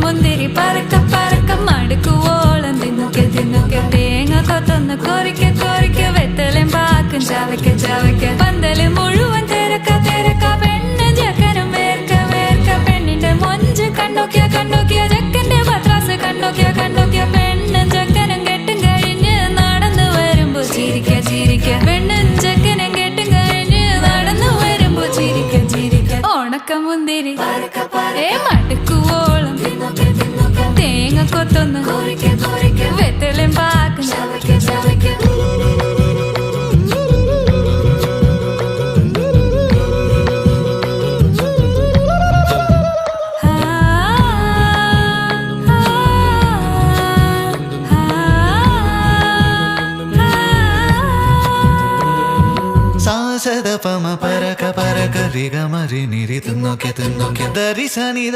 മുന്തിരി പറക്ക പറക്ക മടുക്കുവോളം തിന്നൊക്കെ തിന്നൊക്കെ തേങ്ങ കൊത്തൊന്ന് കൊറിക്ക കൊറിക്ക വെത്തലും പാക്കും ചവയ്ക്ക ചവയ്ക്ക പന്തല് മുഴുവൻ തിരക്ക തിരക്ക പെണ്ണ് ചെക്കനും വേർക്ക വേർക്ക പെണ്ണിന്റെ മൊഞ്ച് കണ്ടോക്കിയ കണ്ടോക്കിയ ചെക്കന്റെ പത്രാസ് കണ്ടോക്കിയ കണ്ടോക്കിയ പെണ്ണും ചെക്കനും കെട്ടും കഴിഞ്ഞ് നടന്നു വരുമ്പോ ചിരിക്ക ചിരിക്ക പെണ്ണും ചെക്കനും കെട്ടും കഴിഞ്ഞ് നടന്നു വരുമ്പോ ചിരിക്ക ചിരിക്ക ഉണക്കമുന്തിരി മടുക്കുവോളം തേങ്ങ കൊത്തൊന്ന് വെത്തലും പാക്കും സാസദ പമ പരക പരക റിഗ മരി നിരി തിന്നോക്കെ തിന്നോക്കെ ദരി സനി